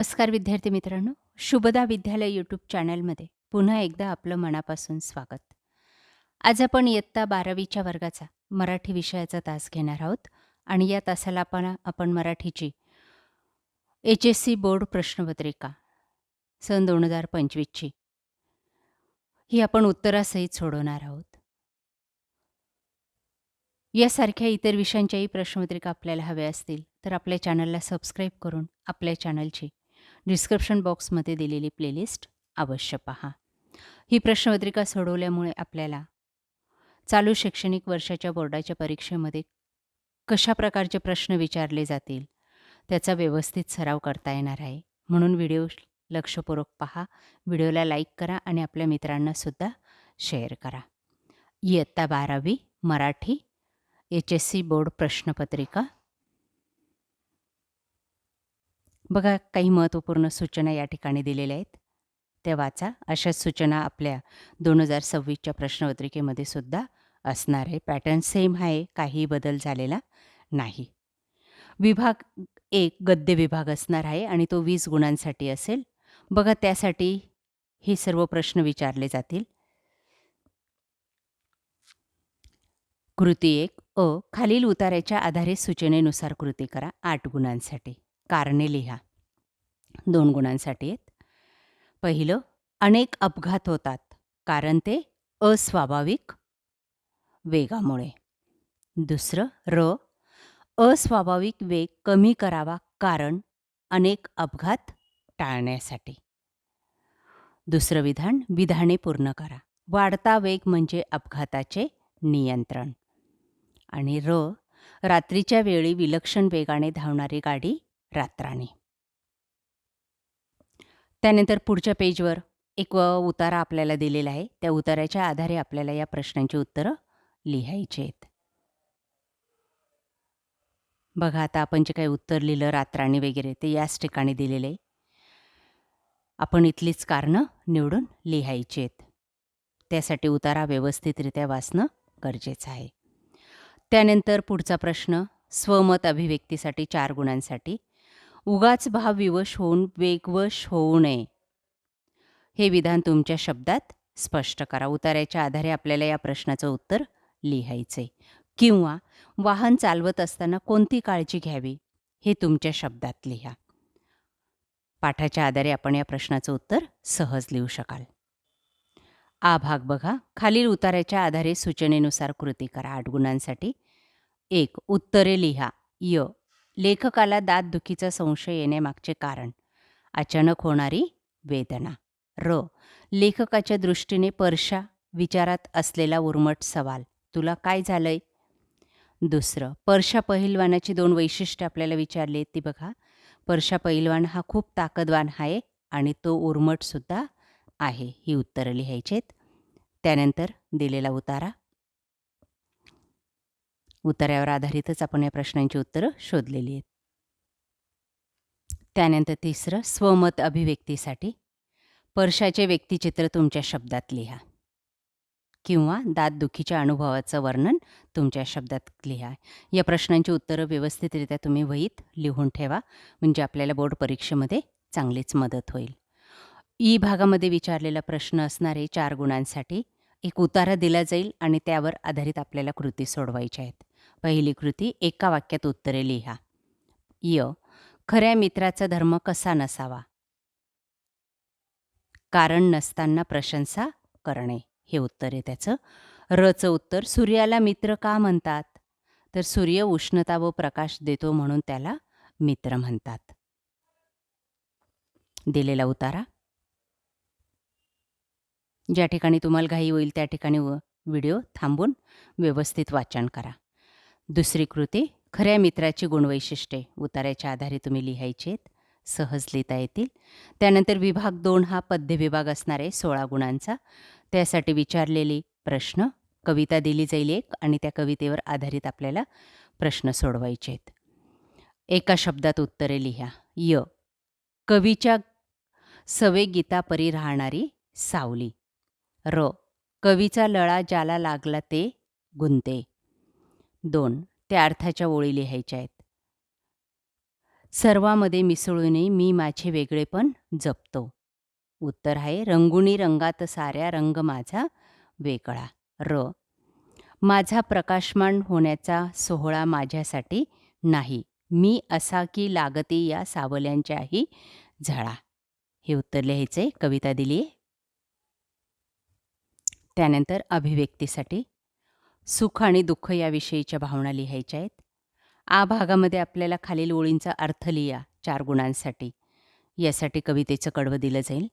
नमस्कार विद्यार्थी मित्रांनो, शुभदा विद्यालय यूट्यूब चॅनलमध्ये पुन्हा एकदा आपलं मनापासून स्वागत. आज आपण इयत्ता 12वीच्या वर्गाचा मराठी विषयाचा तास घेणार आहोत आणि या तासाला आपण मराठीची HSC बोर्ड प्रश्नपत्रिका सन 2025ची ही आपण उत्तरासहित सोडवणार आहोत. यासारख्या इतर विषयांच्याही प्रश्नपत्रिका आपल्याला हव्या असतील तर आपल्या चॅनलला सबस्क्राईब करून आपल्या चॅनलची डिस्क्रिप्शन बॉक्समध्ये दिलेली प्लेलिस्ट अवश्य पहा. ही प्रश्नपत्रिका सोडवल्यामुळे आपल्याला चालू शैक्षणिक वर्षाच्या बोर्डाच्या परीक्षेमध्ये कशा प्रकारचे प्रश्न विचारले जातील त्याचा व्यवस्थित सराव करता येणार आहे. म्हणून व्हिडिओ लक्षपूर्वक पहा, व्हिडिओला लाईक करा आणि आपल्या मित्रांनासुद्धा शेअर करा. इयत्ता 12वी मराठी HSC बोर्ड प्रश्नपत्रिका. बघा, काही महत्त्वपूर्ण सूचना या ठिकाणी दिलेल्या आहेत, त्या वाचा. अशाच सूचना आपल्या 2026च्या प्रश्नपत्रिकेमध्ये सुद्धा असणार आहे. पॅटर्न सेम आहे, काही बदल झालेला नाही. विभाग 1 गद्य विभाग असणार आहे आणि तो 20 गुणांसाठी असेल. बघा, त्यासाठी हे सर्व प्रश्न विचारले जातील. कृती 1 खालील उताऱ्याच्या आधारे सूचनेनुसार कृती करा. 8 गुणांसाठी. कारणे लिहा. 2 गुणांसाठी आहेत. पहिलं, अनेक अपघात होतात कारण ते अस्वाभाविक वेगामुळे. दुसरं, अस्वाभाविक वेग कमी करावा कारण अनेक अपघात टाळण्यासाठी. दुसरं विधान, विधाने पूर्ण करा. वाढता वेग म्हणजे अपघाताचे नियंत्रण. आणि रात्रीच्या वेळी विलक्षण वेगाने धावणारी गाडी रात्राणी. त्यानंतर पुढच्या पेजवर एक उतारा आपल्याला दिलेला आहे. त्या उताऱ्याच्या आधारे आपल्याला या प्रश्नांची उत्तरं लिहायची आहेत. बघा, आता आपण जे काही उत्तर लिहिलं रात्राणी वगैरे ते याच ठिकाणी दिलेलं आहे. आपण इथलीच कारणं निवडून लिहायची आहेत. त्यासाठी उतारा व्यवस्थितरित्या वाचणं गरजेचं आहे. त्यानंतर पुढचा प्रश्न, स्वमत अभिव्यक्तीसाठी 4 गुणांसाठी. उगाच भावविवश होऊन वेगवश होऊ नये हे विधान तुमच्या शब्दात स्पष्ट करा. उतार्याच्या आधारे आपल्याला या प्रश्नाचं उत्तर लिहायचे. किंवा वाहन चालवत असताना कोणती काळजी घ्यावी हे तुमच्या शब्दात लिहा. पाठाच्या आधारे आपण या प्रश्नाचं उत्तर सहज लिहू शकाल. आ भाग बघा, खालील उतार्याच्या आधारे सूचनेनुसार कृती करा. 8 गुणांसाठी. 1 उत्तरे लिहा. लेखकाला दातदुखीचा संशय येण्यामागचे कारण. अचानक होणारी वेदना. लेखकाच्या दृष्टीने परशा विचारात असलेला उर्मट सवाल. तुला काय झालंय? दुसरं, परशा पहिलवानाची 2 वैशिष्ट्ये आपल्याला विचारली आहेत ती बघा. परशा पहिलवान हा खूप ताकदवान आहे आणि तो उर्मटसुद्धा आहे. ही उत्तरं लिहायची आहेत. त्यानंतर दिलेला उतारा. उतार्यावर आधारितच आपण या प्रश्नांची उत्तरं शोधलेली आहेत. त्यानंतर तिसरं, स्वमत अभिव्यक्तीसाठी परशाचे व्यक्तिचित्र तुमच्या शब्दात लिहा. किंवा दातदुखीच्या अनुभवाचं वर्णन तुमच्या शब्दात लिहा. या प्रश्नांची उत्तरं व्यवस्थितरित्या तुम्ही वहीत लिहून ठेवा, म्हणजे आपल्याला बोर्ड परीक्षेमध्ये चांगलीच मदत होईल. ई भागामध्ये विचारलेला प्रश्न असणारे 4 गुणांसाठी. एक उतारा दिला जाईल आणि त्यावर आधारित आपल्याला कृती सोडवायच्या आहेत. पहिली कृती, एका वाक्यात उत्तरे लिहा. खऱ्या मित्राचा धर्म कसा नसावा? कारण नसताना प्रशंसा करणे हे उत्तर आहे त्याचं. रचं उत्तर, सूर्याला मित्र का म्हणतात? तर सूर्य उष्णता व प्रकाश देतो म्हणून त्याला मित्र म्हणतात. दिलेला उतारा. ज्या ठिकाणी तुम्हाला घाई होईल त्या ठिकाणी व्हिडिओ थांबून व्यवस्थित वाचन करा. दुसरी कृती, खऱ्या मित्राची गुणवैशिष्ट्ये उतार्याच्या आधारे तुम्ही लिहायची आहेत. सहज लिहिता येतील. त्यानंतर विभाग 2 हा पद्य विभाग असणार आहे 16 गुणांचा. त्यासाठी विचारलेली प्रश्न, कविता दिली जाईल एक आणि त्या कवितेवर आधारित आपल्याला प्रश्न सोडवायचे आहेत. एका शब्दात उत्तरे लिहा. कवीच्या सवे गीतापरी राहणारी सावली. कवीचा लळा ज्याला लागला ते गुंते. 2 त्या अर्थाच्या ओळी लिहायच्या आहेत. सर्वामध्ये मिसळूनही मी माझे वेगळेपण जपतो. उत्तर आहे रंगुणी रंगात साऱ्या रंग माझा वेगळा. र. माझा प्रकाशमान होण्याचा सोहळा माझ्यासाठी नाही. मी असा की लागती या सावल्यांच्याही झळा. हे उत्तर लिहायचे. कविता दिली आहे. त्यानंतर अभिव्यक्तीसाठी सुख आणि दुःख याविषयीच्या भावना लिहायच्या आहेत. आ भागामध्ये आपल्याला खालील ओळींचा अर्थ लिहा 4 गुणांसाठी. यासाठी कवितेचं कडवं दिलं जाईल.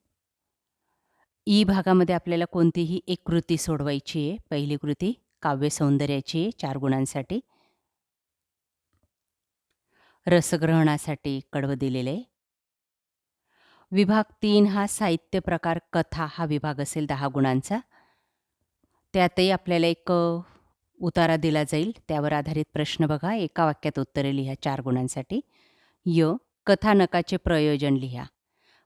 ई भागामध्ये आपल्याला कोणतीही एक कृती सोडवायची आहे. पहिली कृती काव्य सौंदर्याची आहे 4 गुणांसाठी. रसग्रहणासाठी कडवं दिलेलं आहे. विभाग 3 हा साहित्य प्रकार कथा हा विभाग असेल 10 गुणांचा. त्यातही आपल्याला एक उतारा दिला जाईल. त्यावर आधारित प्रश्न बघा. एका वाक्यात उत्तरे लिहा 4 गुणांसाठी. य. कथानकाचे प्रयोजन लिहा.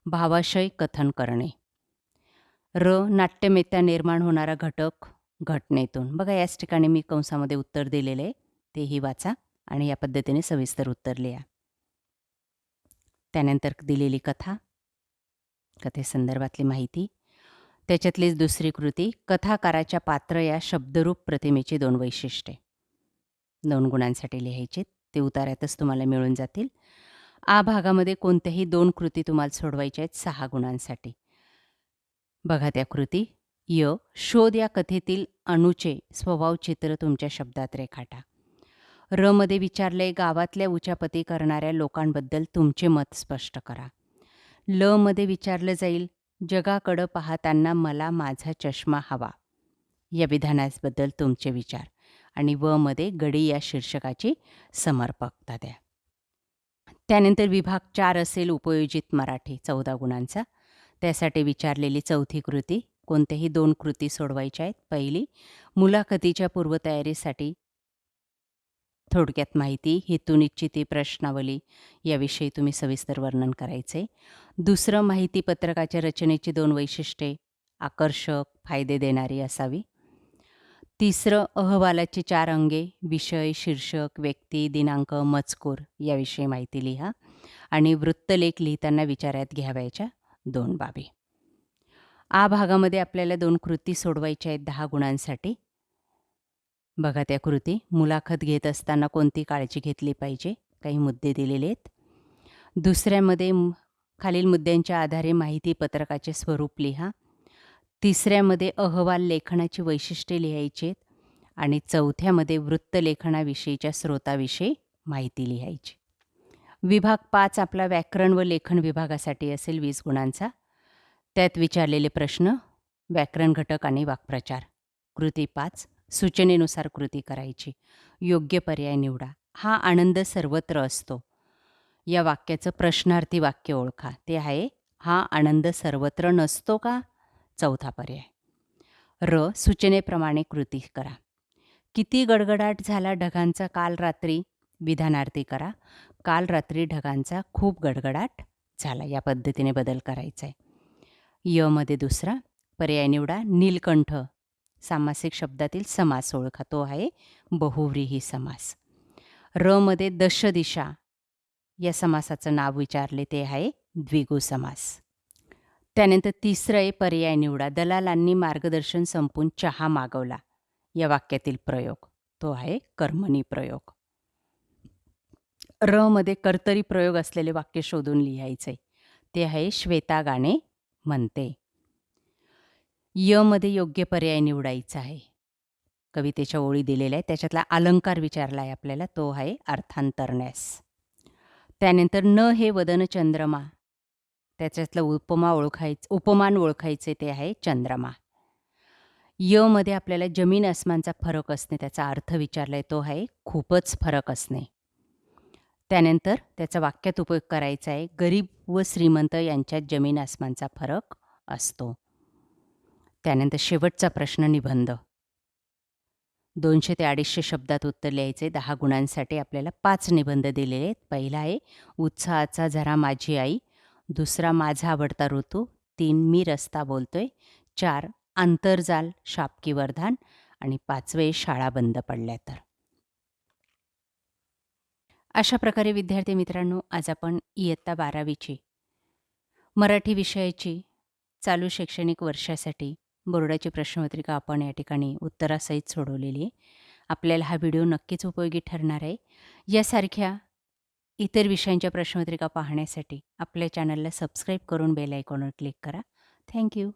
भावाशय कथन करणे. र. नाट्यमेत्या निर्माण होणारा घटक घटनेतून. बघा याच ठिकाणी मी कंसामध्ये उत्तर दिलेले आहे. तेही वाचा आणि या पद्धतीने सविस्तर उत्तर लिहा. त्यानंतर दिलेली कथा, कथेसंदर्भातली माहिती. त्याच्यातलीच दुसरी कृती कथाकाराच्या पात्र या शब्दरूप प्रतिमेची 2 वैशिष्ट्ये 2 गुणांसाठी लिहायची. ते उतार्यातच तुम्हाला मिळून जातील. आ भागामध्ये कोणत्याही 2 कृती तुम्हाला सोडवायच्या आहेत 6 गुणांसाठी. बघा त्या कृती. य. शोध या कथेतील अणूचे स्वभावचित्र तुमच्या शब्दात रेखाटा. र. मध्ये विचारले गावातल्या उचापती करणाऱ्या लोकांबद्दल तुमचे मत स्पष्ट करा. ल. मध्ये विचारलं जाईल जगाकडं पाहताना मला माझा चष्मा हवा. या विधानाबद्दल तुमचे विचार. आणि व. मध्ये गडी या शीर्षकाची समर्पकता द्या. त्यानंतर विभाग 4 असेल उपयोजित मराठी 14 गुणांचा. त्यासाठी विचारलेली चौथी कृती. कोणत्याही 2 कृती सोडवायच्या आहेत. पहिली मुलाखतीच्या पूर्वतयारीसाठी थोडक्यात माहिती, हेतुनिश्चिती, प्रश्नावली याविषयी तुम्ही सविस्तर वर्णन करायचे. दुसरं माहितीपत्रकाच्या रचनेची 2 वैशिष्ट्ये आकर्षक, फायदे देणारी असावी. तिसरं अहवालाची 4 अंगे विषय, शीर्षक, व्यक्ती, दिनांक, मजकूर याविषयी माहिती लिहा. आणि वृत्तलेख लिहिताना विचारात घ्यावयाच्या 2 बाबी. आ भागामध्ये आपल्याला 2 कृती सोडवायच्या आहेत 10 गुणांसाठी. बघा त्या कृती. मुलाखत घेत असताना कोणती काळजी घेतली पाहिजे. काही मुद्दे दिलेले आहेत. दुसऱ्यामध्ये खालील मुद्द्यांच्या आधारे माहितीपत्रकाचे स्वरूप लिहा. तिसऱ्यामध्ये अहवाल लेखनाची वैशिष्ट्ये लिहायची आहेत. आणि चौथ्यामध्ये वृत्तलेखनाविषयीच्या स्रोताविषयी माहिती लिहायची. विभाग 5 आपला व्याकरण व लेखन विभागासाठी असेल 20 गुणांचा. त्यात विचारलेले प्रश्न व्याकरण घटक आणि वाक्प्रचार. कृती 5 सूचनेनुसार कृती करायची. योग्य पर्याय निवडा. हा आनंद सर्वत्र असतो. या वाक्याचं प्रश्नार्थी वाक्य ओळखा. ते आहे हा आनंद सर्वत्र नसतो का? चौथा पर्याय. र. सूचनेप्रमाणे कृती करा. किती गडगडाट झाला ढगांचा काल रात्री? विधानार्थी करा. काल रात्री ढगांचा खूप गडगडाट झाला. या पद्धतीने बदल करायचा आहे. य. मध्ये दुसरा पर्याय निवडा. नीलकंठ सामासिक शब्दातील समास ओळखा. तो आहे बहुव्रीही समास. र. मध्ये दशदिशा या समासाचं नाव विचारले. ते आहे द्विगु समास. त्यानंतर तिसरं आहे पर्याय निवडा. दलालांनी मार्गदर्शन संपून चहा मागवला. या वाक्यातील प्रयोग. तो आहे कर्मणी प्रयोग. र. मध्ये कर्तरी प्रयोग असलेले वाक्य शोधून लिहायचे. ते आहे श्वेता गाणे म्हणते. य. मध्ये योग्य पर्याय निवडायचा आहे. कवितेच्या ओळी दिलेल्या आहेत. त्याच्यातला अलंकार विचारला आहे आपल्याला. तो आहे अर्थांतरण्यास. त्यानंतर न हे वदन चंद्रमा. त्याच्यातलं उपमान ओळखायचे. ते आहे चंद्रमा. य. मध्ये आपल्याला जमीन अस्मानचा फरक असणे. त्याचा अर्थ विचारला आहे. तो आहे खूपच फरक असणे. त्यानंतर त्याचा वाक्यात उपयोग करायचा आहे. गरीब व श्रीमंत यांच्यात जमीन अस्मानचा फरक असतो. त्यानंतर शेवटचा प्रश्न निबंध. 200 ते 250 शब्दात उत्तर लिहायचे. 10 गुणांसाठी आपल्याला 5 निबंध दिलेले आहेत. पहिला आहे उत्साहाचा झरा माझी आई. दुसरा माझा आवडता ऋतू. 3 मी रस्ता बोलतोय. 4 आंतरजाल शापकी वरदान. आणि 5वे शाळा बंद पडल्या तर. अशा प्रकारे विद्यार्थी मित्रांनो, आज आपण इयत्ता 12वीची मराठी विषयाची चालू शैक्षणिक वर्षासाठी बोर्डाची प्रश्नपत्रिका आपण या ठिकाणी उत्तरासहित सोडवलेली आहे. आपल्याला हा व्हिडिओ नक्कीच उपयोगी ठरणार आहे. यासारख्या इतर विषयांच्या प्रश्नपत्रिका पाहण्यासाठी आपल्या चॅनलला सबस्क्राईब करून बेल आयकॉनवर क्लिक करा. Thank you.